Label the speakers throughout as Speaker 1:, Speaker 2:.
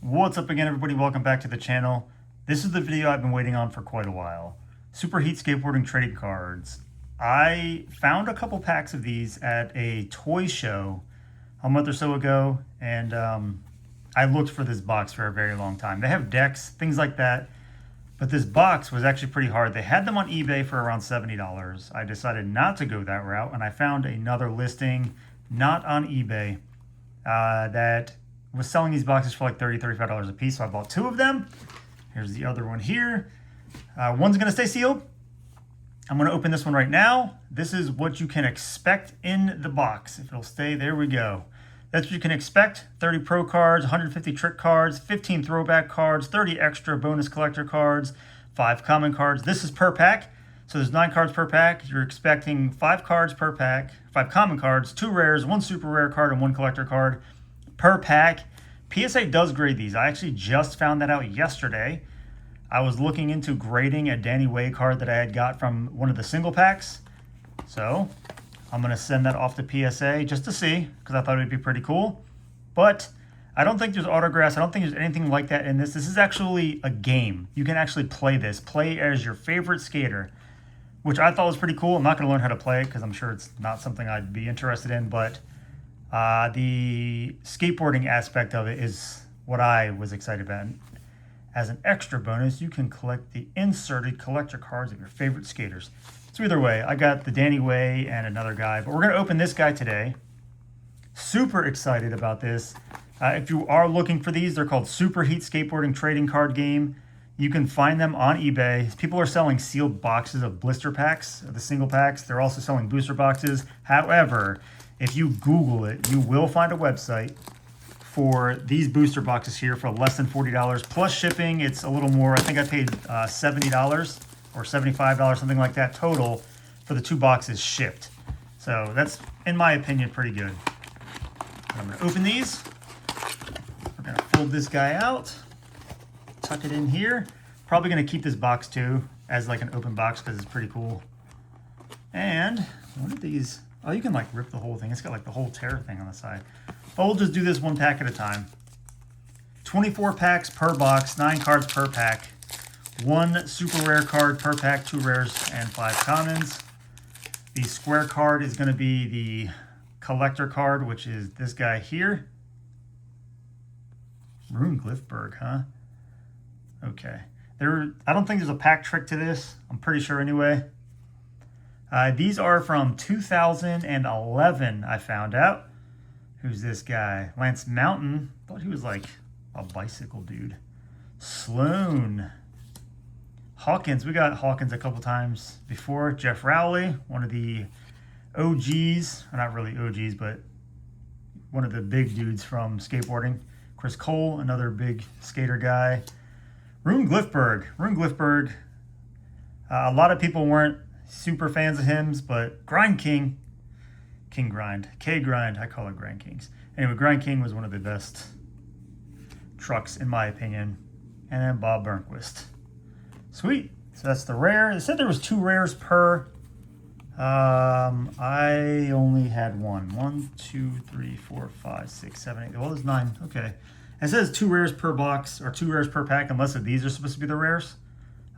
Speaker 1: What's up again, everybody? Welcome back to the channel. This is the video I've been waiting on for quite a while. Superheat Skateboarding trading cards. I found a couple packs of these at a toy show a month or so ago, and I looked for this box for a very long time. They have decks, things like that, but this box was actually pretty hard. They had them on eBay for around $70. I decided not to go that route, and I found another listing, not on eBay, that was selling these boxes for like $30, $35 a piece. So I bought two of them. Here's the other one here. One's going to stay sealed. I'm going to open this one right now. This is what you can expect in the box. If it'll stay, there we go. That's what you can expect. 30 pro cards, 150 trick cards, 15 throwback cards, 30 extra bonus collector cards, 5 common cards. This is per pack. So there's 9 cards per pack. You're expecting 5 cards per pack, 5 common cards, 2 rares, 1 super rare card, and 1 collector card per pack. PSA does grade these. I actually just found that out yesterday. I was looking into grading a Danny Way card that I had got from one of the single packs. So I'm going to send that off to PSA just to see, because I thought it would be pretty cool. But I don't think there's autographs. I don't think there's anything like that in this. This is actually a game. You can actually play this. Play as your favorite skater, which I thought was pretty cool. I'm not going to learn how to play it because I'm sure it's not something I'd be interested in, but the skateboarding aspect of it is what I was excited about. As an extra bonus, you can collect the inserted collector cards of your favorite skaters. So either way, I got the Danny Way and another guy, but we're going to open this guy today. Super excited about this. If you are looking for these, they're called Superheat Skateboarding Trading Card Game. You can find them on eBay. People are selling sealed boxes of blister packs, the single packs. They're also selling booster boxes. However, if you Google it, you will find a website for these booster boxes here for less than $40 plus shipping. It's a little more. I think I paid $70 or $75, something like that total for the 2 boxes shipped. So that's, in my opinion, pretty good. I'm going to open these. We're going to fold this guy out, tuck it in here. Probably going to keep this box too as like an open box because it's pretty cool. And what are these? Oh, you can like rip the whole thing. It's got like the whole tear thing on the side. But we'll just do this 1 pack at a time. 24 packs per box, 9 cards per pack. 1 super rare card per pack, 2 rares and 5 commons. The square card is going to be the collector card, which is this guy here. Rune Glifberg, huh? Okay. I don't think there's a pack trick to this. I'm pretty sure anyway. These are from 2011, I found out. Who's this guy? Lance Mountain. Thought he was like a bicycle dude. Sloan. Hawkins. We got Hawkins a couple times before. Jeff Rowley, one of the OGs. Or not really OGs, but one of the big dudes from skateboarding. Chris Cole, another big skater guy. Rune Glifberg. Rune Glifberg. A lot of people weren't super fans of him, but Grind King. King Grind. K-Grind. I call it Grind Kings. Anyway, Grind King was one of the best trucks, in my opinion. And then Bob Burnquist. Sweet. So that's the rare. They said there was 2 rares per. I only had 1. 1, 2, 3, 4, 5, 6, 7, 8. Well, there's 9. Okay. It says 2 rares per box or 2 rares per pack, unless these are supposed to be the rares.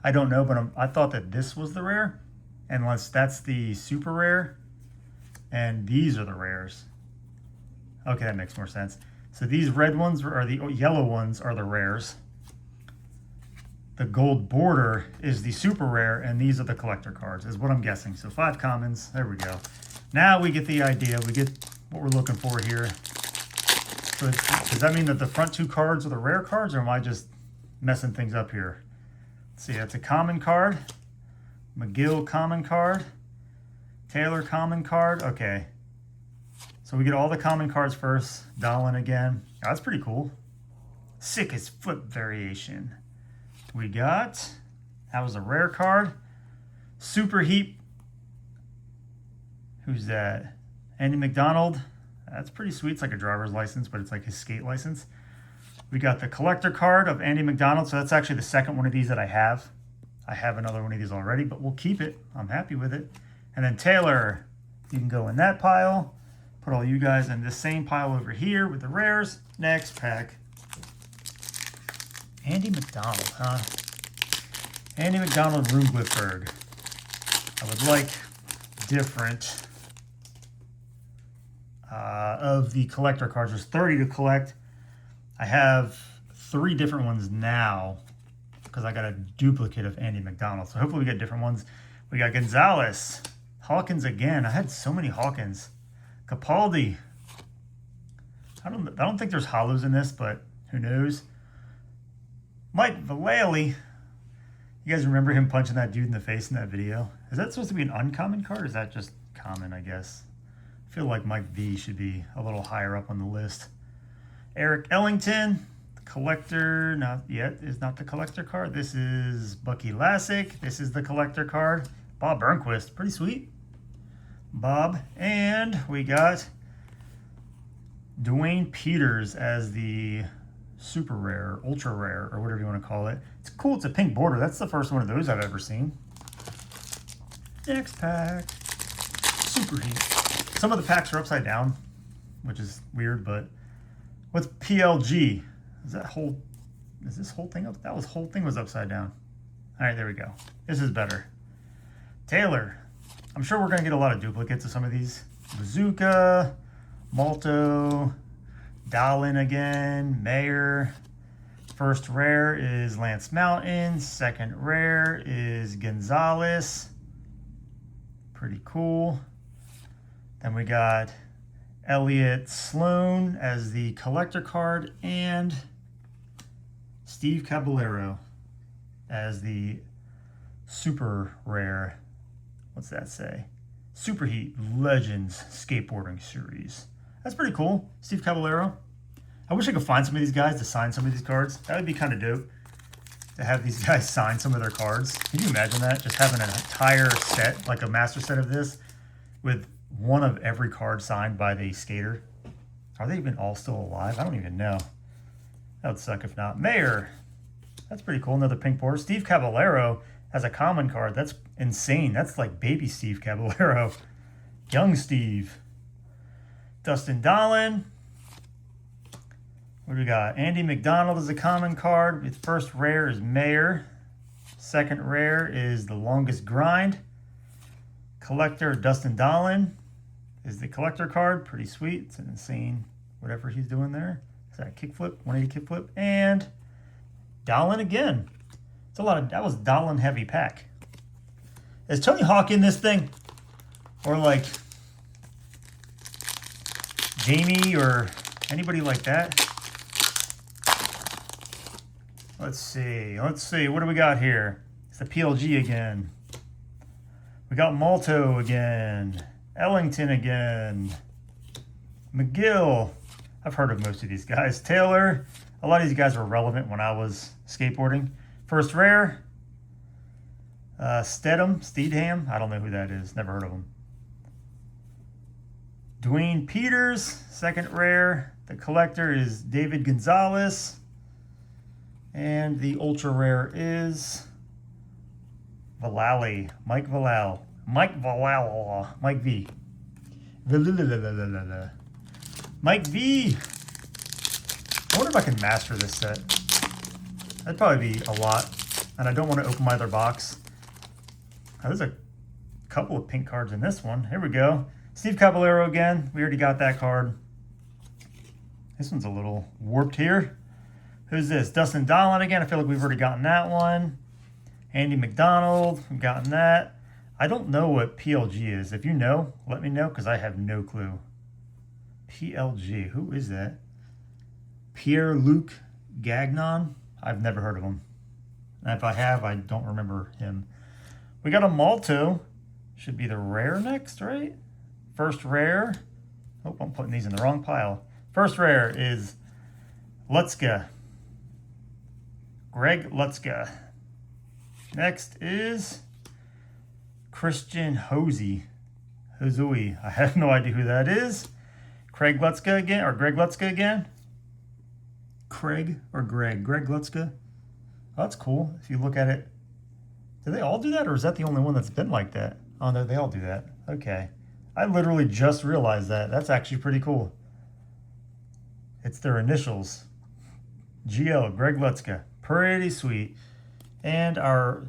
Speaker 1: I don't know, but I thought that this was the rare. Unless that's the super rare. And these are the rares. Okay, that makes more sense. So these red ones, or the yellow ones, are the rares. The gold border is the super rare, and these are the collector cards, is what I'm guessing. So 5 commons. There we go. Now we get the idea. We get what we're looking for here. So does that mean that the front 2 cards are the rare cards, or am I just messing things up here? Let's see. That's a common card. McGill common card. Taylor common card. Okay. So we get all the common cards first. Dolan again. Oh, that's pretty cool. Sickest foot variation. We got, that was a rare card. Superheat. Who's that? Andy McDonald. That's pretty sweet. It's like a driver's license, but it's like his skate license. We got the collector card of Andy McDonald. So that's actually the second one of these that I have. I have another one of these already, but we'll keep it. I'm happy with it. And then Taylor, you can go in that pile. Put all you guys in this same pile over here with the rares. Next pack. Andy McDonald, huh? Andy McDonald, Roombliffberg. I would like different of the collector cards. There's 30 to collect. I have 3 different ones now because I got a duplicate of Andy McDonald. So hopefully we get different ones. We got Gonzalez, Hawkins again. I had so many Hawkins. Capaldi. I don't think there's hollows in this, but who knows? Mike Vallely. You guys remember him punching that dude in the face in that video? Is that supposed to be an uncommon card, or is that just common, I guess? I feel like Mike V should be a little higher up on the list. Eric Ellington, the collector, not yet, is not the collector card. This is Bucky Lassick. This is the collector card. Bob Burnquist, pretty sweet. Bob. And we got Dwayne Peters as the super rare, ultra rare, or whatever you want to call it. It's cool. It's a pink border. That's the first one of those I've ever seen. Next pack. Super Heat. Some of the packs are upside down, which is weird, but what's PLG? Is this whole thing up? That whole thing was upside down. All right, there we go. This is better. Taylor. I'm sure we're going to get a lot of duplicates of some of these. Bazooka, Malto, Dahlin again, Mayer. First rare is Lance Mountain. Second rare is Gonzalez. Pretty cool. Then we got Elliott Sloan as the collector card and Steve Caballero as the super rare. What's that say? Super Heat Legends Skateboarding Series. That's pretty cool. Steve Caballero. I wish I could find some of these guys to sign some of these cards. That would be kind of dope to have these guys sign some of their cards. Can you imagine that? Just having an entire set, like a master set of this, with one of every card signed by the skater. Are they even all still alive? I don't even know. That would suck if not. Mayer. That's pretty cool. Another pink border. Steve Caballero has a common card. That's insane. That's like baby Steve Caballero. Young Steve. Dustin Dahlin. What do we got? Andy McDonald is a common card. Its first rare is Mayer. Second rare is The Longest Grind. Collector Dustin Dahlin is the collector card. Pretty sweet. It's an insane whatever he's doing there. Is that a kickflip? 180 kickflip. And Dahlin again. It's a lot of, that was Dahlin heavy pack. Is Tony Hawk in this thing? Or like Jamie or anybody like that? Let's see. What do we got here? It's the PLG again. We got Malto again. Ellington again. McGill. I've heard of most of these guys. Taylor. A lot of these guys were relevant when I was skateboarding. First rare. Steedham. I don't know who that is. Never heard of him. Dwayne Peters. Second rare. The collector is David Gonzalez. And the ultra rare is Vallely. Mike Vallel. Mike Vallel. Mike V. Mike V. I wonder if I can master this set. That'd probably be a lot. And I don't want to open my other box. Oh, there's a couple of pink cards in this one. Here we go. Steve Caballero again. We already got that card. This one's a little warped here. Who's this? Dustin Dahlin again. I feel like we've already gotten that one. Andy McDonald. We've gotten that. I don't know what PLG is. If you know, let me know because I have no clue. PLG. Who is that? Pierre-Luc Gagnon. I've never heard of him. And if I have, I don't remember him. We got a Malto. Should be the rare next, right? First rare. Oh, I'm putting these in the wrong pile. First rare is Lutzka. Greg Lutzka. Next is Christian Hosey. I have no idea who that is. Craig Lutzka again, or Greg Lutzka again. Craig or Greg? Greg Lutzka. Oh, that's cool. If you look at it. Do they all do that, or is that the only one that's been like that? Oh, no, they all do that. Okay. I literally just realized that. That's actually pretty cool. It's their initials. GL, Greg Lutzka. Pretty sweet. And our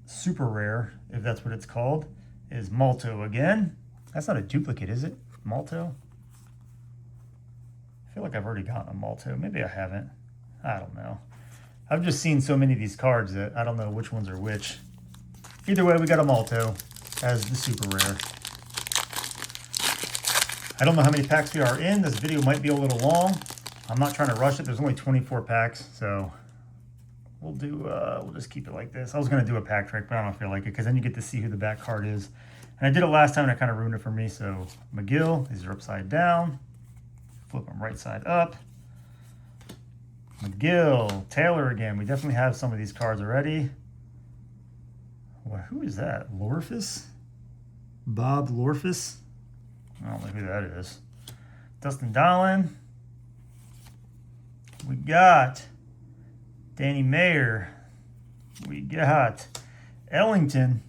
Speaker 1: super rare, if that's what it's called, is Malto again. That's not a duplicate, is it? Malto? I feel like I've already gotten a Malto. Maybe I haven't. I don't know. I've just seen so many of these cards that I don't know which ones are which. Either way, we got a Malto as the super rare. I don't know how many packs we are in. This video might be a little long. I'm not trying to rush it. There's only 24 packs, so we'll just keep it like this. I was going to do a pack trick, but I don't feel like it because then you get to see who the back card is. And I did it last time and it kind of ruined it for me. So McGill, these are upside down. Flip them right side up. McGill, Taylor again. We definitely have some of these cards already. Well, who is that? Lorfus? Bob Lorfus? I don't know who that is. Dustin Dollin. We got Danny Mayer. We got Ellington.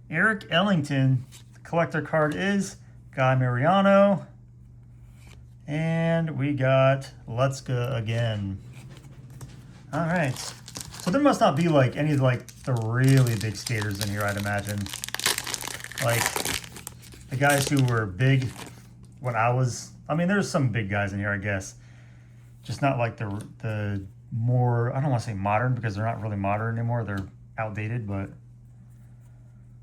Speaker 1: Eric Ellington. The collector card is Guy Mariano. And we got Lutzka again. All right. So there must not be like any of like the really big skaters in here, I'd imagine. Like the guys who were big when I mean, there's some big guys in here, I guess. Just not like the more, I don't want to say modern because they're not really modern anymore. They're outdated, but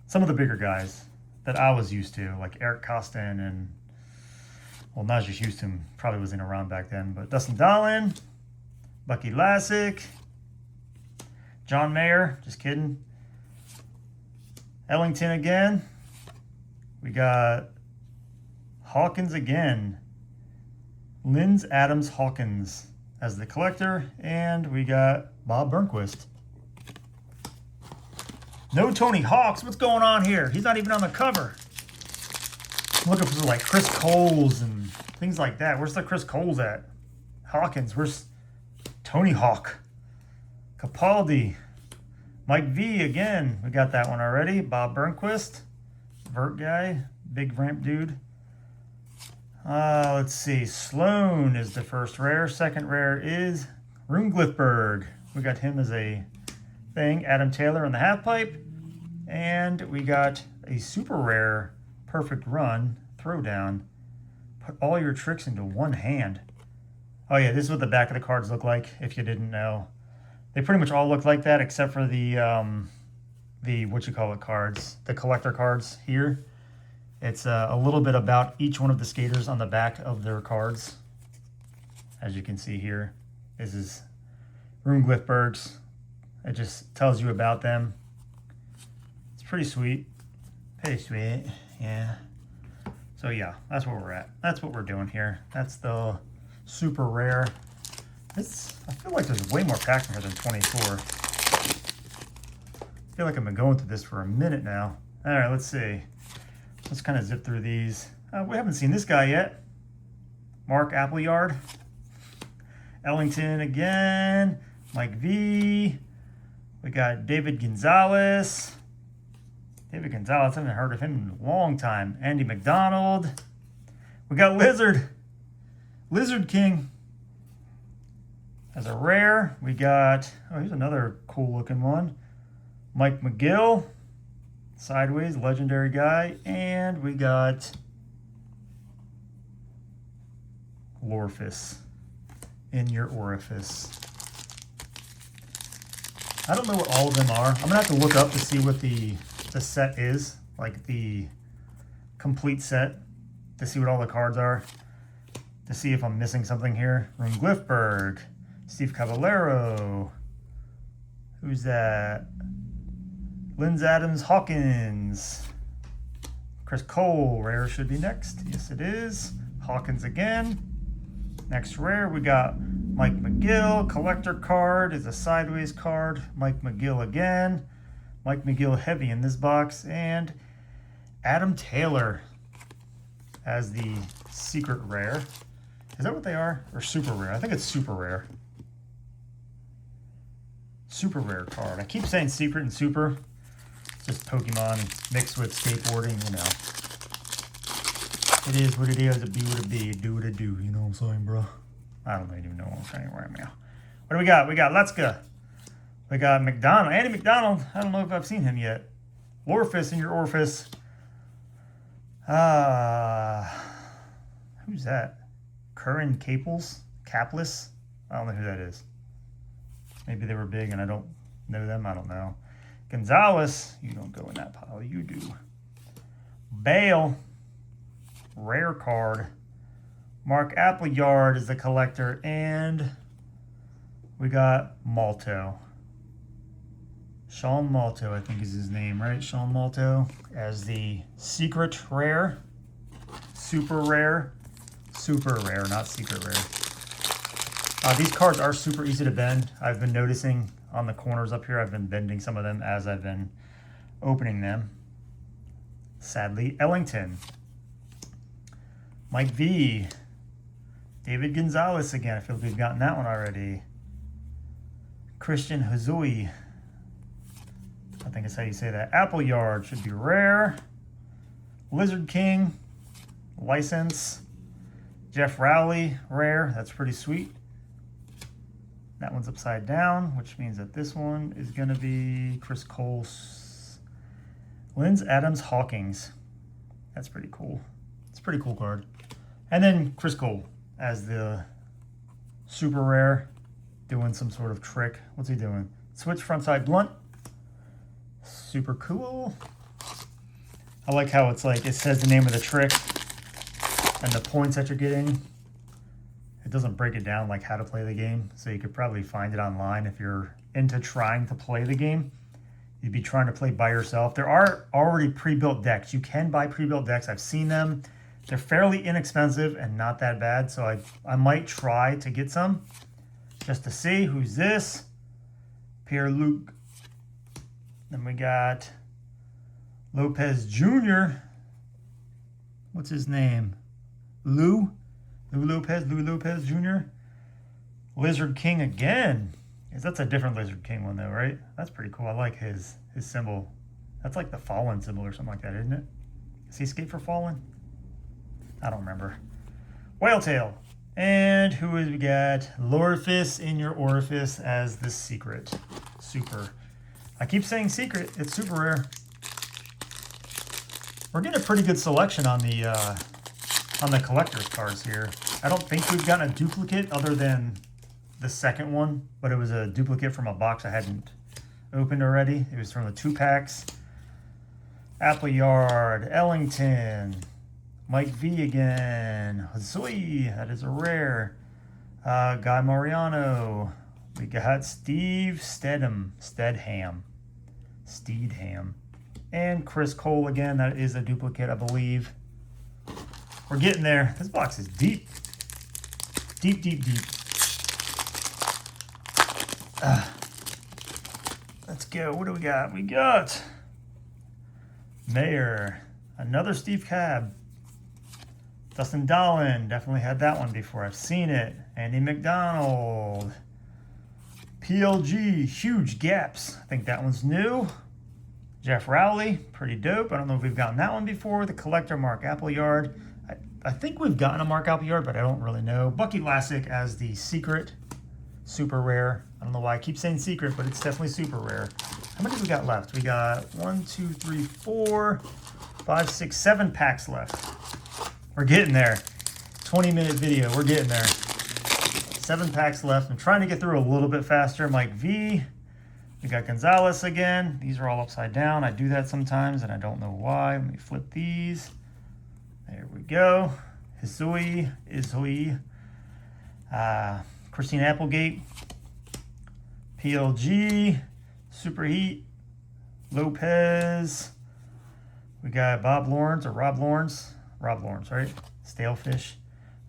Speaker 1: some of the bigger guys that I was used to, like Eric Costin and, well, Najee Houston probably wasn't around back then, but Dustin Dollin, Bucky Lassick, John Mayer, just kidding. Ellington again. We got Hawkins again. Linz Adams Hawkins as the collector. And we got Bob Burnquist. No Tony Hawks. What's going on here? He's not even on the cover. I'm looking for like Chris Coles and things like that. Where's the Chris Coles at? Hawkins. Where's Tony Hawk? Capaldi. Mike V again. We got that one already. Bob Burnquist. Vert guy. Big ramp dude. Let's see. Sloan is the first rare. Second rare is Rune Glifberg. We got him as a thing. Adam Taylor on the half pipe. And we got a super rare perfect run throwdown. Put all your tricks into one hand. Oh yeah, this is what the back of the cards look like, if you didn't know. They pretty much all look like that except for the cards, the collector cards here. It's a little bit about each one of the skaters on the back of their cards. As you can see here, this is Rune Glifberg's. It just tells you about them. It's pretty sweet. Pretty sweet, yeah. So yeah, that's where we're at. That's what we're doing here. That's the super rare. I feel like there's way more packs in here than 24. I feel like I've been going through this for a minute now. All right, let's see. Let's kind of zip through these. We haven't seen this guy yet. Mark Appleyard. Ellington again. Mike V. We got David Gonzalez. David Gonzalez, I haven't heard of him in a long time. Andy McDonald. We got Lizard. Lizard King. As a rare, we got, oh, here's another cool looking one. Mike McGill. Sideways, legendary guy. And we got Lorfus. In your orifice. I don't know what all of them are. I'm going to have to look up to see what the set is. Like the complete set. To see what all the cards are. To see if I'm missing something here. Rune Glifberg. Steve Caballero. Who's that? Linz Adams Hawkins. Chris Cole. Rare should be next. Yes, it is. Hawkins again. Next rare, we got Mike McGill. Collector card is a sideways card. Mike McGill again. Mike McGill heavy in this box. And Adam Taylor as the secret rare. Is that what they are? Or super rare? I think it's super rare. Super rare card. I keep saying secret and super. It's just Pokemon mixed with skateboarding, you know. It is what it is, it be what it be, do what it do, you know what I'm saying, bro? I don't even know what I'm saying right now. What do we got? We got Letska. We got McDonald. Andy McDonald. I don't know if I've seen him yet. Lorfis in your Orphis. Who's that? Curran Caples? Caplis? I don't know who that is. Maybe they were big and I don't know them. I don't know. Gonzalez. You don't go in that pile. You do. Bale. Rare card. Mark Appleyard is the collector. And we got Malto. Sean Malto, I think is his name, right? Sean Malto as the secret rare. Super rare. Super rare, not secret rare. These cards are super easy to bend. I've been noticing on the corners up here, I've been bending some of them as I've been opening them. Sadly, Ellington. Mike V. David Gonzalez again. I feel like we've gotten that one already. Christian Hazui. I think that's how you say that. Appleyard should be rare. Lizard King. License. Jeff Rowley, rare. That's pretty sweet. That one's upside down, which means that this one is going to be Chris Cole's. Lynn's Adams Hawkins. That's pretty cool. It's a pretty cool card. And then Chris Cole as the super rare, doing some sort of trick. What's he doing? Switch frontside blunt. Super cool. I like how it's like, it says the name of the trick and the points that you're getting. It doesn't break it down like how to play the game. So you could probably find it online if you're into trying to play the game. You'd be trying to play by yourself. There are already pre-built decks. You can buy pre-built decks. I've seen them. They're fairly inexpensive and not that bad. So I might try to get some just to see. Who's this? Pierre-Luc. Then we got Lopez Jr. What's his name? Lou Lopez Jr. Lizard King again. That's a different Lizard King one though, right? That's pretty cool. I like his symbol. That's like the Fallen symbol or something like that, isn't it? Is he Escape for Fallen? I don't remember. Whale Tail. And who is we got? Lorfis in your Orifice as the secret. Super. I keep saying secret. It's super rare. We're getting a pretty good selection on the collector's cards here. I don't think we've gotten a duplicate other than the second one, but it was a duplicate from a box I hadn't opened already. It was from the 2-packs. Appleyard, Ellington, Mike V again, Hazui, that is a rare. Guy Mariano. We got Steve Steadham, and Chris Cole again. That is a duplicate, I believe. We're getting there. This box is deep. Deep. Let's go. What do we got? We got Mayer. Another Steve Cab. Dustin Dollin. Definitely had that one before. I've seen it. Andy McDonald. PLG. Huge gaps. I think that one's new. Jeff Rowley. Pretty dope. I don't know if we've gotten that one before. The collector, Mark Appleyard. I think we've gotten a Mark Appleyard, but I don't really know. Bucky Lassick as the secret. Super rare. I don't know why I keep saying secret, but it's definitely super rare. How many do we got left? We got 1, 2, 3, 4, 5, 6, 7 packs left. We're getting there. 20-minute video. We're getting there. 7 packs left. I'm trying to get through a little bit faster. Mike V. We got Gonzalez again. These are all upside down. I do that sometimes, and I don't know why. Let me flip these. There we go. Hisui. Christine Applegate. PLG. Superheat. Lopez. We got Bob Lawrence or Rob Lawrence. Rob Lawrence, right? Stalefish.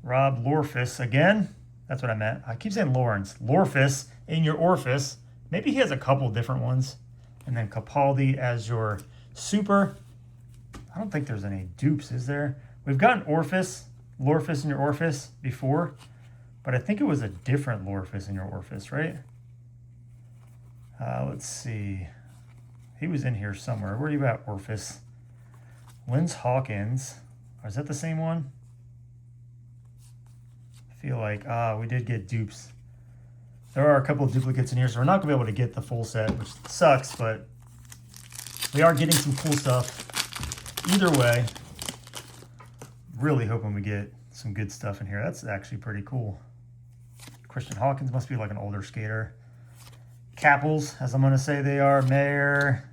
Speaker 1: Rob Lorfis again. That's what I meant. I keep saying Lawrence. Lorfis in your Orifice. Maybe he has a couple different ones. And then Capaldi as your super. I don't think there's any dupes, is there? We've gotten Lorfis in your Orifice before, but I think it was a different Lorfis in your Orifice, right? Let's see. He was in here somewhere. Where are you at, Orifice? Lynn's Hawkins. Or is that the same one? I feel like, we did get dupes. There are a couple of duplicates in here, so we're not going to be able to get the full set, which sucks, but we are getting some cool stuff. Either way, really hoping we get some good stuff in here. That's actually pretty cool. Christian Hawkins must be like an older skater. Capples, as I'm going to say they are. Mayer.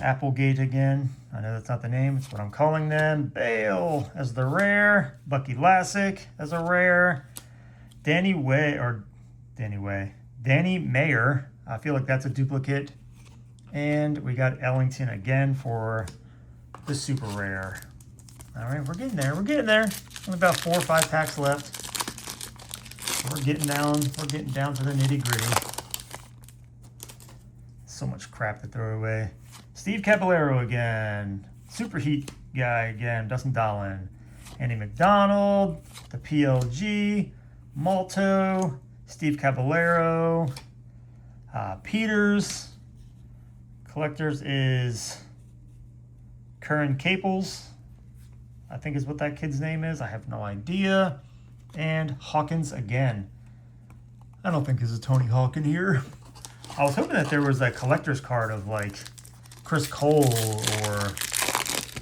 Speaker 1: Applegate again. I know that's not the name. It's what I'm calling them. Bale as the rare. Bucky Lassick as a rare. Danny Mayer. I feel like that's a duplicate. And we got Ellington again for the super rare. All right, we're getting there. We're getting there. Only about 4 or 5 packs left. We're getting down to the nitty gritty. So much crap to throw away. Steve Caballero again. Super Heat guy again. Dustin Dollin. Andy McDonald. The PLG. Malto. Steve Caballero. Peters. Collectors is Curran Caples. I think is what that kid's name is. I have no idea. And Hawkins again. I don't think there's a Tony Hawk in here. I was hoping that there was a collector's card of like Chris Cole or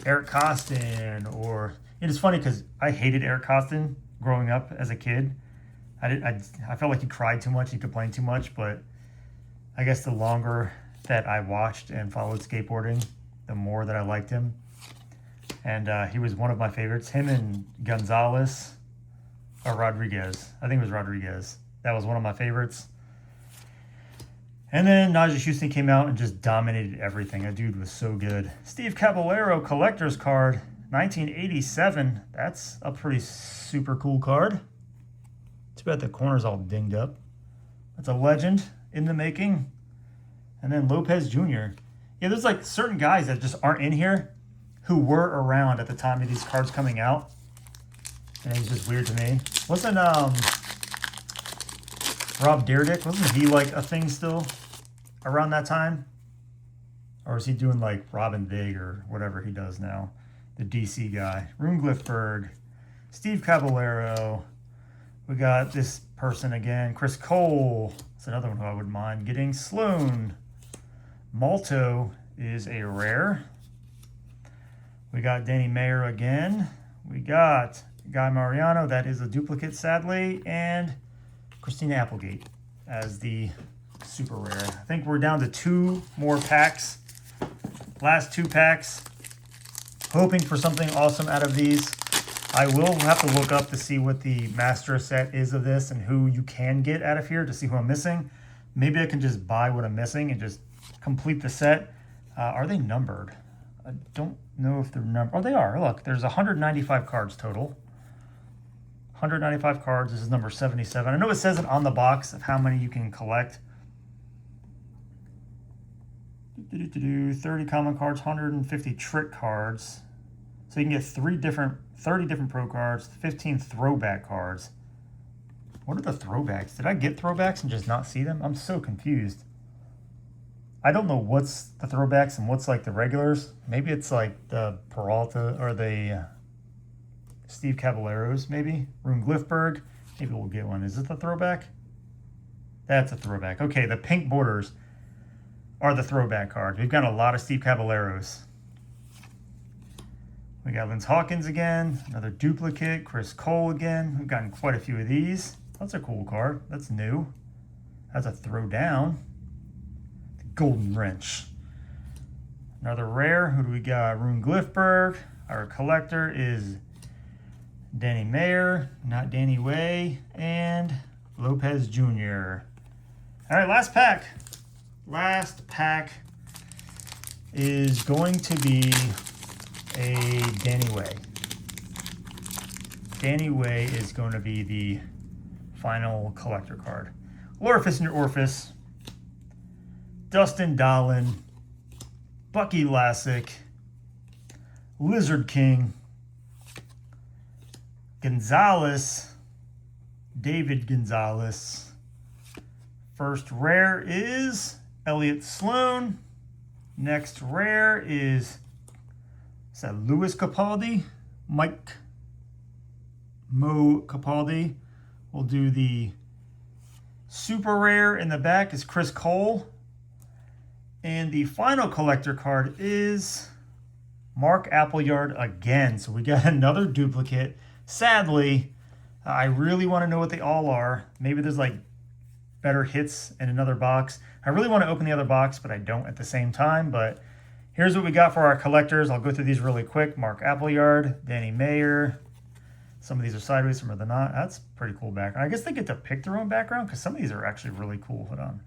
Speaker 1: Eric Costin, or it's funny because I hated Eric Costin growing up as a kid. I felt like he cried too much, he complained too much, but I guess the longer that I watched and followed skateboarding, the more that I liked him. And he was one of my favorites. Him and Gonzalez or Rodriguez. I think it was Rodriguez. That was one of my favorites. And then Najee Houston came out and just dominated everything. That dude was so good. Steve Caballero collector's card, 1987. That's a pretty super cool card. Too bad the corner's all dinged up. That's a legend in the making. And then Lopez Jr. Yeah, there's like certain guys that just aren't in here who were around at the time of these cards coming out. And it's just weird to me. Wasn't Rob Dyrdek, wasn't he like a thing still around that time? Or is he doing like Robin Big or whatever he does now? The DC guy. Rune Glifberg, Steve Caballero. We got this person again, Chris Cole. That's another one who I wouldn't mind getting. Sloan. Malto is a rare. We got Danny Mayer again. We got Guy Mariano. That is a duplicate, sadly. And Christina Applegate as the super rare. I think we're down to 2 more packs. Last 2 packs. Hoping for something awesome out of these. I will have to look up to see what the master set is of this and who you can get out of here to see who I'm missing. Maybe I can just buy what I'm missing and just complete the set. Are they numbered? I don't know if they're numbered. Oh, they are. Look, there's 195 cards total. 195 cards. This is number 77. I know it says it on the box of how many you can collect. 30 common cards, 150 trick cards. So you can get 30 different pro cards, 15 throwback cards. What are the throwbacks? Did I get throwbacks and just not see them? I'm so confused. I don't know what's the throwbacks and what's like the regulars. Maybe it's like the Peralta or the Steve Caballeros, maybe. Rune Glifberg. Maybe we'll get one. Is it the throwback? That's a throwback. Okay, the pink borders are the throwback cards. We've got a lot of Steve Caballeros. We got Linz Hawkins again, another duplicate, Chris Cole again. We've gotten quite a few of these. That's a cool card. That's new. That's a throw down. The Golden Wrench. Another rare. Who do we got? Rune Glifberg. Our collector is Danny Mayer, not Danny Way, and Lopez Jr. All right, last pack. Last pack is going to be a Danny Way. Danny Way is going to be the final collector card. Orifice in your orifice. Dustin Dollin. Bucky Lassick. Lizard King. Gonzalez. David Gonzalez. First rare is Elliott Sloan. Next rare is that Louis Capaldi? Mo Capaldi. We'll do the Super rare in the back is Chris Cole. And the final collector card is Mark Appleyard again. So we got another duplicate. Sadly, I really want to know what they all are. Maybe there's like better hits in another box. I really want to open the other box, but I don't at the same time. But here's what we got for our collectors. I'll go through these really quick. Mark Appleyard, Danny Mayer. Some of these are sideways, some of them are not. That's pretty cool background. I guess they get to pick their own background because some of these are actually really cool. Hold on.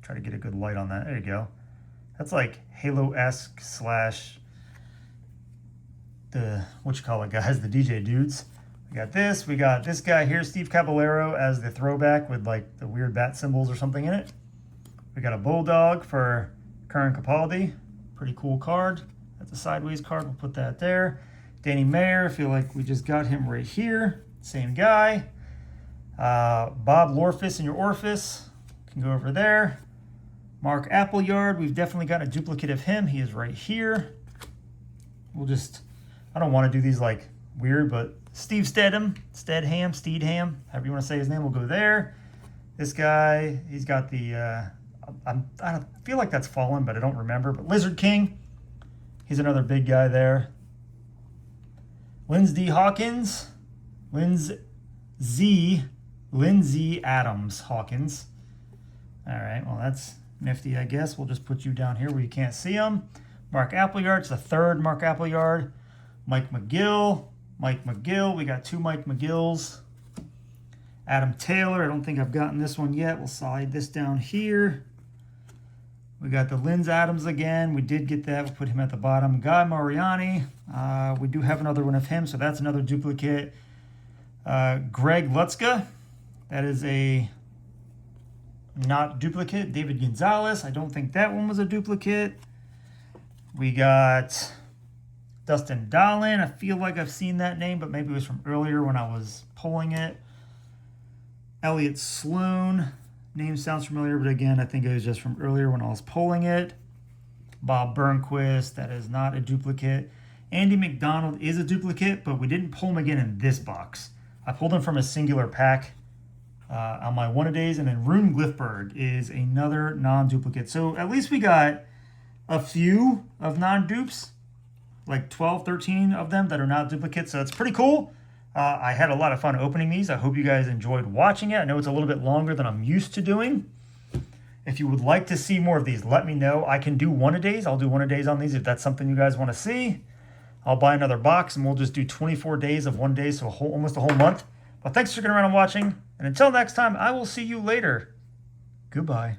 Speaker 1: Try to get a good light on that. There you go. That's like Halo-esque slash the, what you call it, guys, the DJ dudes. We got this. We got this guy here, Steve Caballero, as the throwback with like the weird bat symbols or something in it. We got a Bulldog for Curran Capaldi. Pretty cool card. That's a sideways card. We'll put that there. Danny Mayer, I feel like we just got him right here. Same guy. Bob Lorfis in your orifice. Can go over there. Mark Appleyard, we've definitely got a duplicate of him. He is right here. We'll just, I don't want to do these like weird, but Steve Steadham, however you want to say his name, will go there. This guy, he's got the, I feel like that's Fallen, but I don't remember. But Lizard King, he's another big guy there. Lindsey Hawkins, Lindsey Adams Hawkins. All right, well, that's nifty, I guess. We'll just put you down here where you can't see him. Mark Appleyard, it's the third Mark Appleyard. Mike McGill, we got two Mike McGills. Adam Taylor, I don't think I've gotten this one yet. We'll slide this down here. We got the Linz Adams again. We did get that. We'll put him at the bottom. Guy Mariani. We do have another one of him, so that's another duplicate. Greg Lutzka. That is a not duplicate. David Gonzalez. I don't think that one was a duplicate. We got Dustin Dahlin. I feel like I've seen that name, but maybe it was from earlier when I was pulling it. Elliot Sloan. Name sounds familiar, but again, I think it was just from earlier when I was pulling it. Bob Burnquist, that is not a duplicate. Andy McDonald is a duplicate, but we didn't pull him again in this box. I pulled him from a singular pack on my one-a-days, and then Rune Glifberg is another non-duplicate. So at least we got a few of non-dupes, like 12, 13 of them that are not duplicates, so it's pretty cool. I had a lot of fun opening these. I hope you guys enjoyed watching it. I know it's a little bit longer than I'm used to doing. If you would like to see more of these, let me know. I can do one-a-days. I'll do one-a-days on these if that's something you guys want to see. I'll buy another box, and we'll just do 24 days of one day, so almost a whole month. But thanks for sticking around and watching. And until next time, I will see you later. Goodbye.